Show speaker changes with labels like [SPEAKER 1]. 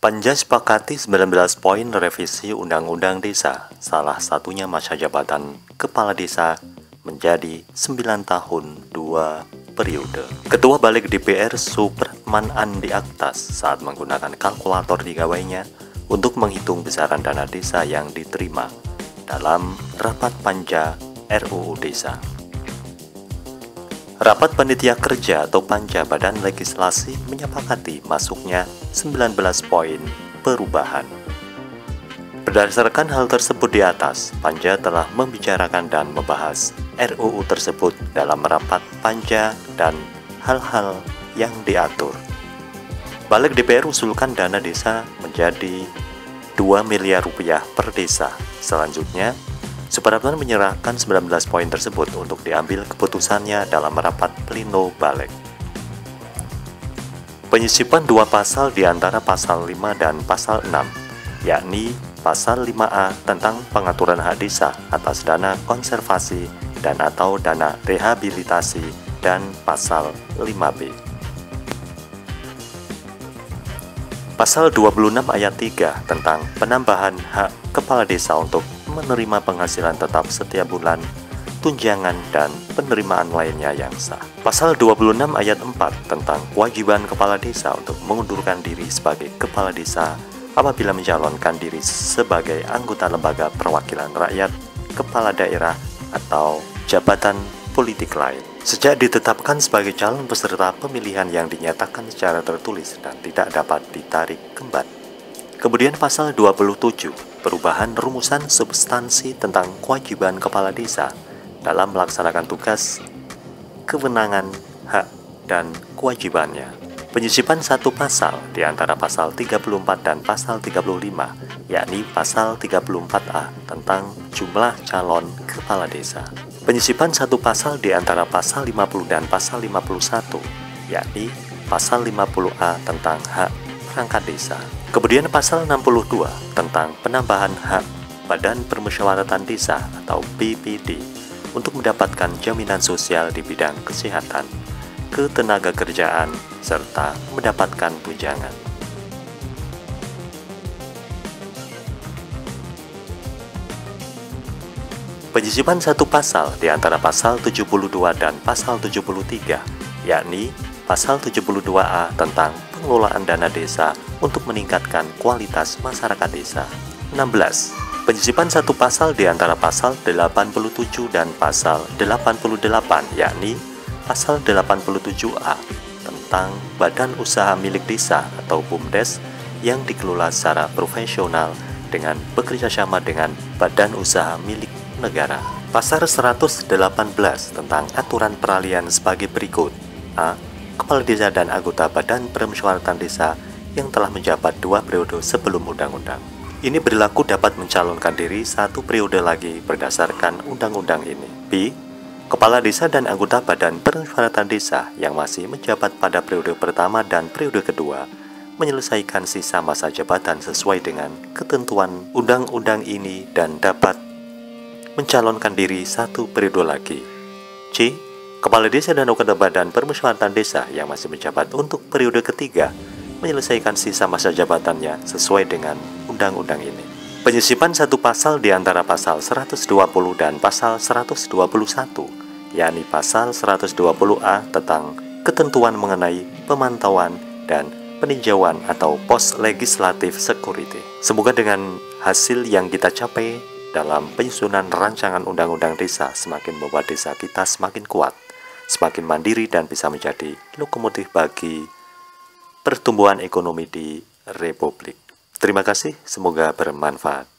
[SPEAKER 1] Panja sepakati 19 poin revisi Undang-Undang Desa, salah satunya masa jabatan Kepala Desa menjadi 9 tahun 2 periode. Ketua Balik DPR Supratman Andi Aktas saat menggunakan kalkulator di gawainya untuk menghitung besaran dana desa yang diterima dalam rapat panja RUU Desa. Rapat Panitia Kerja atau Panja Badan Legislasi menyepakati masuknya 19 poin perubahan. Berdasarkan hal tersebut di atas, Panja telah membicarakan dan membahas RUU tersebut dalam rapat Panja dan hal-hal yang diatur. Balik DPR usulkan dana desa menjadi 2 miliar rupiah per desa. Selanjutnya, Supratman menyerahkan 19 poin tersebut untuk diambil keputusannya dalam rapat pleno Balik. Penyisipan dua pasal di antara pasal 5 dan pasal 6, yakni pasal 5A tentang pengaturan hak desa atas dana konservasi dan atau dana rehabilitasi dan pasal 5B. Pasal 26 ayat 3 tentang penambahan hak kepala desa untuk menerima penghasilan tetap setiap bulan, tunjangan, dan penerimaan lainnya yang sah. Pasal 26 ayat 4 tentang kewajiban kepala desa untuk mengundurkan diri sebagai kepala desa apabila mencalonkan diri sebagai anggota lembaga perwakilan rakyat, kepala daerah, atau jabatan politik lain. Sejak ditetapkan sebagai calon peserta pemilihan yang dinyatakan secara tertulis dan tidak dapat ditarik kembali. Kemudian pasal 27, perubahan rumusan substansi tentang kewajiban kepala desa dalam melaksanakan tugas, kewenangan, hak, dan kewajibannya. Penyisipan satu pasal di antara pasal 34 dan pasal 35, yakni pasal 34A tentang jumlah calon kepala desa. Penyisipan satu pasal di antara pasal 50 dan pasal 51, yakni pasal 50A tentang hak perangkat desa. Kemudian pasal 62 tentang penambahan hak Badan Permusyawaratan Desa atau BPD untuk mendapatkan jaminan sosial di bidang kesehatan, ketenagakerjaan, serta mendapatkan tunjangan. Penyisipan satu pasal di antara pasal 72 dan pasal 73, yakni pasal 72A tentang pengelolaan dana desa untuk meningkatkan kualitas masyarakat desa. 16. Penyisipan satu pasal di antara pasal 87 dan pasal 88, yakni pasal 87A tentang badan usaha milik desa atau BUMDes yang dikelola secara profesional dengan bekerja sama dengan badan usaha milik negara. Pasal 118 tentang aturan peralihan sebagai berikut. A. Kepala desa dan anggota Badan Permusyawaratan Desa yang telah menjabat 2 periode sebelum undang-undang ini berlaku dapat mencalonkan diri 1 periode lagi berdasarkan undang-undang ini. B. Kepala desa dan anggota Badan Permusyawaratan Desa yang masih menjabat pada periode pertama dan periode kedua menyelesaikan sisa masa jabatan sesuai dengan ketentuan undang-undang ini dan dapat mencalonkan diri 1 periode lagi. C. Kepala desa dan anggota Badan Permusyawaratan Desa yang masih menjabat untuk periode ketiga menyelesaikan sisa masa jabatannya sesuai dengan undang-undang ini. Penyisipan satu pasal di antara pasal 120 dan pasal 121, yakni pasal 120A tentang ketentuan mengenai pemantauan dan peninjauan atau Pos Legislative Security. Semoga dengan hasil yang kita capai dalam penyusunan rancangan undang-undang desa semakin membuat desa kita semakin kuat, semakin mandiri, dan bisa menjadi lokomotif bagi pertumbuhan ekonomi di Republik. Terima kasih, semoga bermanfaat.